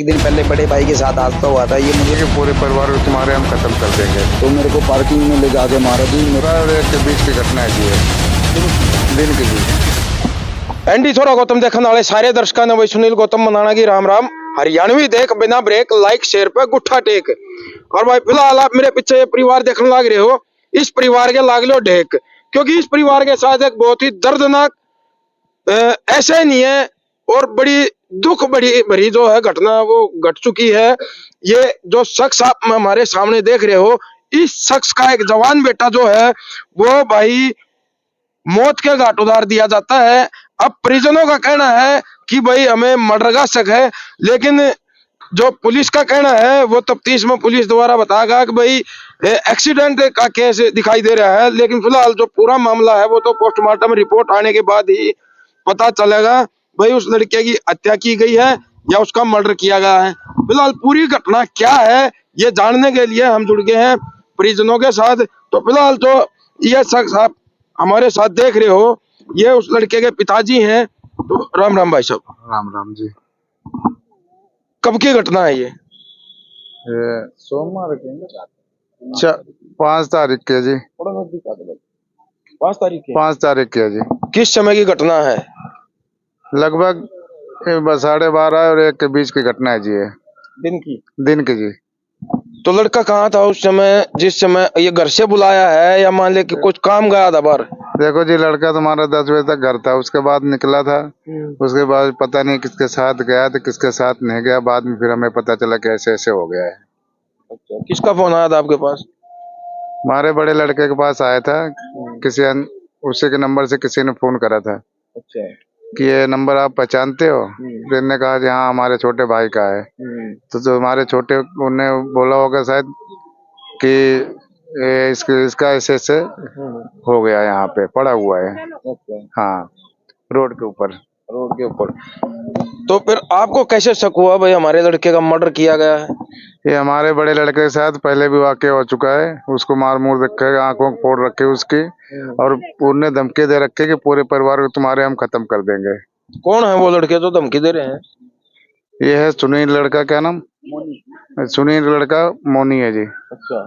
एक दिन पहले बड़े भाई के साथ हादसा हुआ था, ये मुझे कि पूरे परिवार को तुम्हारे हम खत्म कर देंगे। तो मेरे को पार्किंग में ले जाके मारा जी। पूरा एक के बीच की घटना है जी ये, दिन के बीच। एनडी छोरा गौतम देखने वाले सारे दर्शकों ने वही सुनील गौतम मनाना की राम राम। हरियाणवी देख बिना ब्रेक लाइक शेयर पे गुट्ठा टेक। और भाई फिलहाल आप मेरे पीछे ये परिवार देखने लग रहे हो, इस परिवार के लाग लो ढेक, क्योंकि इस परिवार के साथ एक बहुत ही दर्दनाक ऐसे नहीं है और बड़ी दुख बड़ी भरी जो है घटना वो घट चुकी है। ये जो शख्स आप हमारे सामने देख रहे हो, इस शख्स का एक जवान बेटा जो है वो भाई मौत के घाट उतार दिया जाता है। अब परिजनों का कहना है कि भाई हमें मर्डर का शक है, लेकिन जो पुलिस का कहना है वो तफ्तीश में पुलिस द्वारा बताएगा कि भाई एक्सीडेंट का केस दिखाई दे रहा है। लेकिन फिलहाल जो पूरा मामला है वो तो पोस्टमार्टम रिपोर्ट आने के बाद ही पता चलेगा भाई उस लड़के की हत्या की गई है या उसका मर्डर किया गया है। फिलहाल पूरी घटना क्या है ये जानने के लिए हम जुड़ गए हैं परिजनों के साथ। तो फिलहाल जो ये शख्स आप हमारे साथ देख रहे हो, ये उस लड़के के पिताजी हैं। तो राम राम भाई साहब। राम राम जी। कब की घटना है ये? सोमवार के 5 तारीख के जी। 5 तारीख की। 5 तारीख के जी। किस समय की घटना है? लगभग 12:30 और 1 के बीच की घटना है जी ये, दिन की जी। तो लड़का कहाँ था उस समय जिस समय ये घर से बुलाया है, या मान ले कि कुछ काम गया था बाहर? देखो जी, लड़का तुम्हारा 10 बजे तक घर था, उसके बाद निकला था। उसके बाद पता नहीं किसके साथ गया था किसके साथ नहीं गया, बाद में फिर हमें पता चला कि ऐसे ऐसे हो गया है। अच्छा, किसका फोन आया था आपके पास? हमारे बड़े लड़के के पास आया था, उसी के नंबर से किसी ने फोन करा था। अच्छा। कि ये नंबर आप पहचानते हो? फिर ने कहा जी हाँ, हमारे छोटे भाई का है। तो जो हमारे छोटे, उन्हें बोला होगा शायद कि इसका ऐसे हो गया, यहाँ पे पड़ा हुआ है। हाँ, रोड के ऊपर। तो फिर आपको कैसे शक हुआ भाई हमारे लड़के का मर्डर किया गया है? ये हमारे बड़े लड़के के साथ पहले भी वाकया हो चुका है। उसको मार मूर रखे, आंखों को फोड़ रखे उसकी, और उन्हें धमकी दे रखे कि पूरे परिवार को तुम्हारे हम खत्म कर देंगे। कौन है वो लड़के जो धमकी दे रहे हैं? ये है सुनील लड़का, क्या नाम? सुनील लड़का मोनी है जी। अच्छा।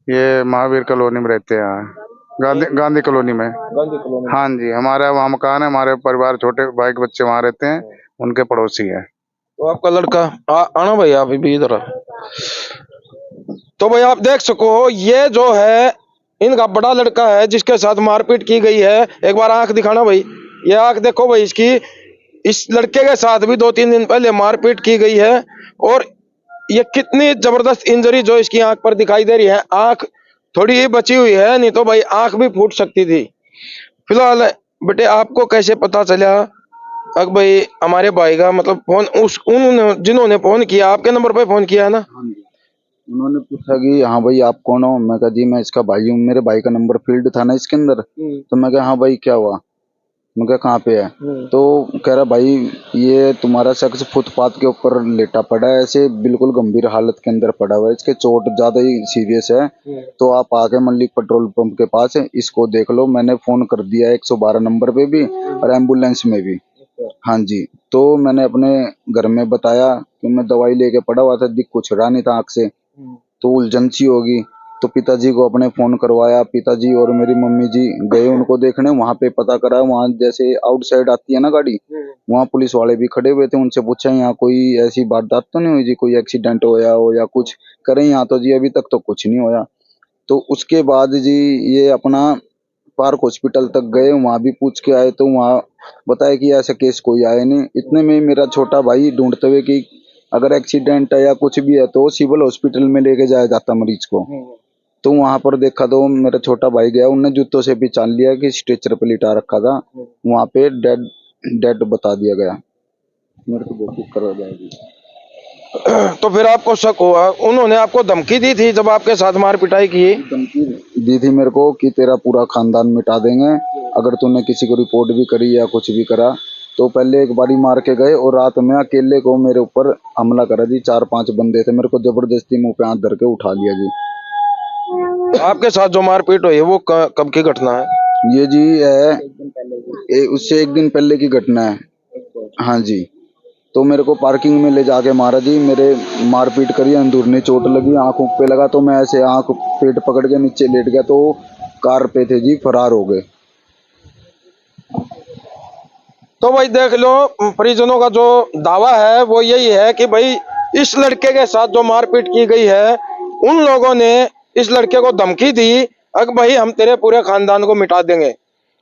ये महावीर कॉलोनी में रहते हैं, गांधी कॉलोनी में। हाँ जी, हमारा वहाँ मकान है, हमारे परिवार छोटे भाई के बच्चे वहाँ रहते हैं, उनके पड़ोसी है। तो आपका लड़का आना भाई, आप भी इधर। तो भाई आप देख सको, ये जो है इनका बड़ा लड़का है जिसके साथ मारपीट की गई है। एक बार आंख दिखाना भाई, ये आंख देखो भाई इसकी। इस लड़के के साथ भी 2-3 दिन पहले मारपीट की गई है, और ये कितनी जबरदस्त इंजरी जो इसकी आंख पर दिखाई दे रही है। आंख थोड़ी ही बची हुई है, नहीं तो भाई आंख भी फूट सकती थी। फिलहाल बेटे आपको कैसे पता चला अब भाई हमारे भाई का मतलब फोन उन्होंने जिन्होंने फोन किया आपके नंबर पे फोन किया है ना? हाँ जी, उन्होंने पूछा कि हाँ भाई आप कौन हो। मैं कहा जी मैं इसका भाई हूँ, मेरे भाई का नंबर फील्ड था ना इसके अंदर। तो मैं कहा हाँ भाई क्या हुआ, मैं कहा कहाँ पे है? तो कह रहा भाई ये तुम्हारा शख्स फुटपाथ के ऊपर लेटा पड़ा है, ऐसे बिल्कुल गंभीर हालत के अंदर पड़ा हुआ है, इसके चोट ज्यादा ही सीरियस है। तो आप आके मल्लिक पेट्रोल पंप के पास है, इसको देख लो। मैंने फोन कर दिया 112 नंबर पे भी और एम्बुलेंस में भी। हाँ जी, तो मैंने अपने घर में बताया कि मैं दवाई लेके पड़ा हुआ था, दिख कुछ रहा नहीं था आँख से, तो उलझन सी होगी। तो पिताजी को अपने फोन करवाया, पिताजी और मेरी मम्मी जी गए उनको देखने। वहां पे पता करा, वहां जैसे आउटसाइड आती है ना गाड़ी, वहां पुलिस वाले भी खड़े हुए थे। उनसे पूछा यहाँ कोई ऐसी वारदात तो नहीं हुई जी, कोई एक्सीडेंट होया हो या कुछ करें? यहाँ तो जी अभी तक तो कुछ नहीं होया। तो उसके बाद जी ये अपना पार्क हॉस्पिटल तक गए, वहां भी पूछ के आए, तो वहां बताया कि ऐसा केस कोई आया नहीं। इतने में मेरा छोटा भाई ढूंढते हुए कि अगर एक्सीडेंट है या कुछ भी है तो सिविल हॉस्पिटल में लेके जाया जाता मरीज को। तो वहां पर देखा तो मेरा छोटा भाई गया, उनने जूतों से पहचान लिया कि स्ट्रेचर पे लिटा रखा था। वहां पे डेड बता दिया गया। मेरे को बहुत दुख कर जाएगी। तो फिर आपको शक हुआ, उन्होंने आपको धमकी दी थी जब आपके साथ मार पिटाई की? धमकी दी थी मेरे को कि तेरा पूरा खानदान मिटा देंगे अगर तूने किसी को रिपोर्ट भी करी या कुछ भी करा। तो पहले एक बारी मार के गए और रात में अकेले को मेरे ऊपर हमला करा जी। 4-5 बंदे थे, मेरे को जबरदस्ती मुंह पे हाथ धर के उठा लिया जी। आपके साथ जो मारपीट हुई है वो कब की घटना है? ये जी है उससे 1 दिन पहले की घटना है। हाँ जी, तो मेरे को पार्किंग में ले जाके मारा जी, मेरे मारपीट करी, अंदरूनी चोट लगी, आंखों पे लगा, तो मैं ऐसे आंख पेट पकड़ के नीचे लेट गया, तो कार पे थे जी, फरार हो गए। तो भाई देख लो, परिजनों का जो दावा है वो यही है कि भाई इस लड़के के साथ जो मारपीट की गई है, उन लोगों ने इस लड़के को धमकी दी, अगर भाई हम तेरे पूरे खानदान को मिटा देंगे।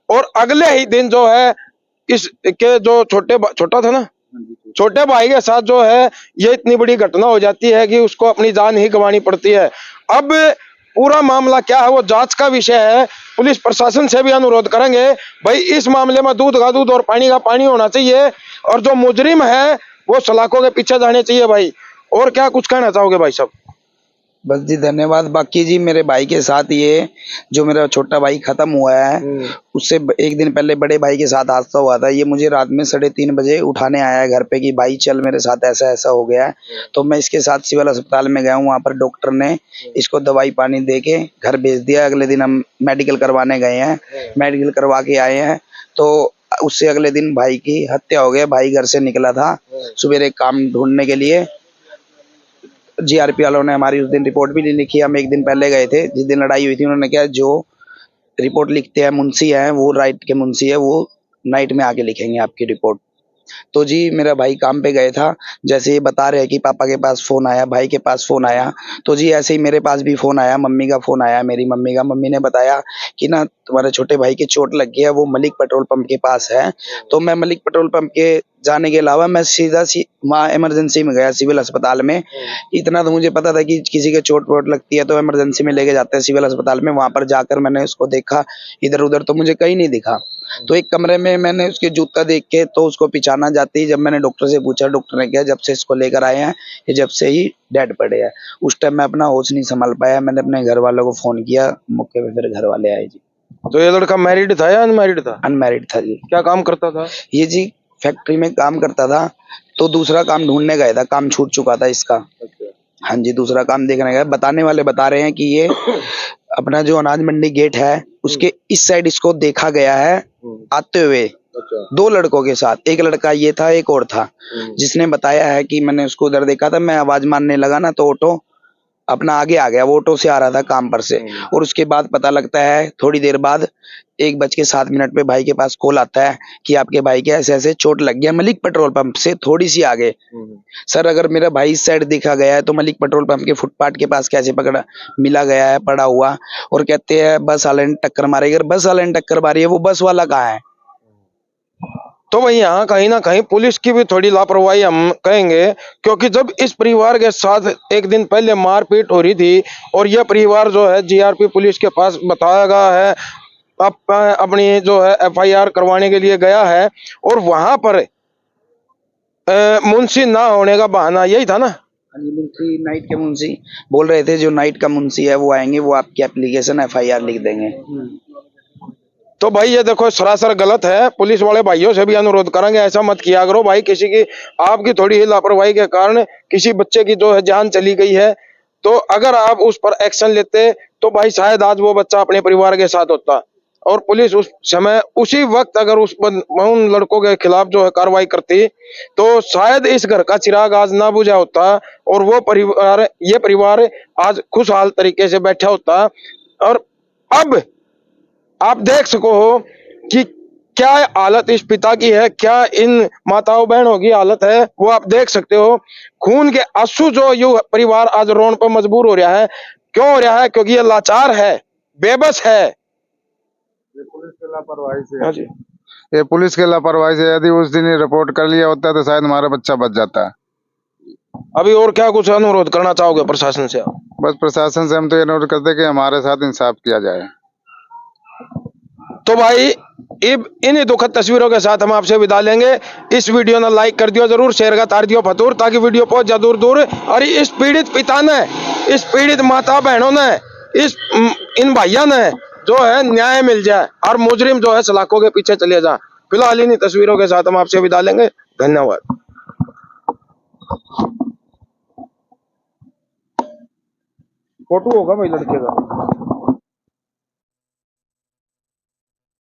और अगले ही दिन जो है इसके जो छोटा था ना, छोटे भाई के साथ जो है ये इतनी बड़ी घटना हो जाती है कि उसको अपनी जान ही गंवानी पड़ती है। अब पूरा मामला क्या है वो जांच का विषय है। पुलिस प्रशासन से भी अनुरोध करेंगे, भाई इस मामले में दूध का दूध और पानी का पानी होना चाहिए, और जो मुजरिम है वो सलाखों के पीछे जाने चाहिए भाई। और क्या कुछ कहना चाहोगे भाई साहब? बस जी धन्यवाद। बाकी जी मेरे भाई के साथ ये जो मेरा छोटा भाई खत्म हुआ है, उससे एक दिन पहले बड़े भाई के साथ हादसा हुआ था। ये मुझे रात में 3:30 बजे उठाने आया है घर पे कि भाई चल मेरे साथ ऐसा ऐसा हो गया है। तो मैं इसके साथ सिविल अस्पताल में गया हूँ। वहाँ पर डॉक्टर ने इसको दवाई पानी दे के घर भेज दिया। अगले दिन हम मेडिकल करवाने गए हैं, मेडिकल करवा के आए हैं, तो उससे अगले दिन भाई की हत्या हो गया। भाई घर से निकला था सवेरे काम ढूंढने के लिए। जीआरपी वालों ने हमारी उस दिन रिपोर्ट भी नहीं लिखी। हम एक दिन पहले गए थे, जिस दिन लड़ाई हुई थी। उन्होंने क्या, जो रिपोर्ट लिखते हैं मुंशी हैं, वो राइट के मुंशी है, वो नाइट में आके लिखेंगे आपकी रिपोर्ट। तो जी मेरा भाई काम पे गए था। जैसे ये बता रहे हैं कि पापा के पास फोन आया, भाई के पास फोन आया, तो जी ऐसे ही मेरे पास भी फोन आया, मम्मी का फोन आया, मेरी मम्मी का। मम्मी ने बताया कि ना तुम्हारे छोटे भाई की चोट लग गई है, वो मलिक पेट्रोल पंप के पास है। तो मैं मलिक पेट्रोल पंप के जाने के अलावा मैं सीधा वहाँ इमरजेंसी में गया, सिविल अस्पताल में। इतना तो मुझे पता था कि किसी के चोट वोट लगती है तो इमरजेंसी में लेके जाते हैं सिविल अस्पताल में। वहां पर जाकर मैंने उसको देखा, इधर उधर तो मुझे कहीं नहीं दिखा। तो एक कमरे में मैंने उसके जूता देख के तो उसको पहचाना जाती है। जब मैंने डॉक्टर से पूछा, डॉक्टर ने कहा जब से इसको लेकर आए हैं ये जब से ही डेड पड़े हैं। उस टाइम मैं अपना होश नहीं संभाल पाया। मैंने अपने घर वालों को फोन किया, मौके पे फिर घर वाले आए जी। तो ये लड़का मैरिड था या अनमैरिड था? अनमैरिड था जी। क्या काम करता था ये जी फैक्ट्री में काम करता था, तो दूसरा काम ढूंढने गया था, काम छूट चुका था इसका। हाँ जी, दूसरा काम देखने गया। बताने वाले बता रहे हैं कि ये अपना जो अनाज मंडी गेट है उसके इस साइड इसको देखा गया है आते हुए। दो लड़कों के साथ, एक लड़का ये था, एक और था, जिसने बताया है कि मैंने उसको उधर देखा था। मैं आवाज मारने लगा ना तो ऑटो अपना आगे आ गया। वो ऑटो से आ रहा था काम पर से। और उसके बाद पता लगता है थोड़ी देर बाद 1:07 पे भाई के पास कॉल आता है कि आपके भाई के ऐसे ऐसे चोट लग गया मलिक पेट्रोल पंप से थोड़ी सी आगे। सर अगर मेरा भाई इस साइड देखा गया है तो मलिक पेट्रोल पंप के फुटपाथ के पास कैसे पकड़ा मिला गया है पड़ा हुआ? और कहते हैं बस वाले ने टक्कर मारी। अगर बस वाले ने टक्कर मारी है, वो बस वाला कहाँ है? तो भाई यहाँ कहीं ना कहीं पुलिस की भी थोड़ी लापरवाही हम कहेंगे, क्योंकि जब इस परिवार के साथ एक दिन पहले मारपीट हो रही थी और यह परिवार जो है जीआरपी पुलिस के पास बताया गया है, अपनी जो है एफआईआर करवाने के लिए गया है, और वहां पर मुंशी ना होने का बहाना यही था ना। मुंशी नाइट के मुंशी बोल रहे थे, जो नाइट का मुंशी है वो आएंगे, वो आपकी एप्लीकेशन एफआईआर लिख देंगे। तो भाई ये देखो सरासर गलत है। पुलिस वाले भाइयों से भी अनुरोध करेंगे ऐसा मत किया करो भाई। किसी की आपकी थोड़ी ही लापरवाही के कारण किसी बच्चे की जो है जान चली गई है, तो अगर आप उस पर एक्शन लेते तो भाई शायद आज वो बच्चा अपने परिवार के साथ होता, और पुलिस उस समय उसी वक्त अगर उन लड़कों के खिलाफ जो है कार्रवाई करती तो शायद इस घर का चिराग आज ना बुझा होता, और वो परिवार, ये परिवार आज खुशहाल तरीके से बैठा होता। और अब आप देख सको हो कि क्या हालत इस पिता की है, क्या इन माताओं बहनों की हालत है, वो आप देख सकते हो। खून के आंसू जो यू परिवार आज रोने पर मजबूर हो रहा है। क्यों हो रहा है? क्योंकि ये लाचार है, बेबस है। ये पुलिस की लापरवाही से। हाँ जी। ये पुलिस की लापरवाही से। यदि उस दिन ही रिपोर्ट कर लिया होता तो शायद हमारा बच्चा बच जाता। अभी और क्या कुछ अनुरोध करना चाहोगे प्रशासन से? बस प्रशासन से हम तो ये अनुरोध करते कि हमारे साथ इंसाफ किया जाए। तो भाई इन दुखद तस्वीरों के साथ हम आपसे विदा लेंगे। इस वीडियो ने लाइक कर दियो जरूर, शेयर का तार दियो फतूर, ताकि वीडियो पहुंच जा दूर दूर। और इस पीड़ित पिता ने, इस पीड़ित माता बहनों ने, इन भाइयों ने जो है न्याय मिल जाए और मुजरिम जो है सलाखों के पीछे चले जाए। फिलहाल इन तस्वीरों के साथ हम आपसे विदा लेंगे। धन्यवाद। फोटो होगा भाई लड़के का।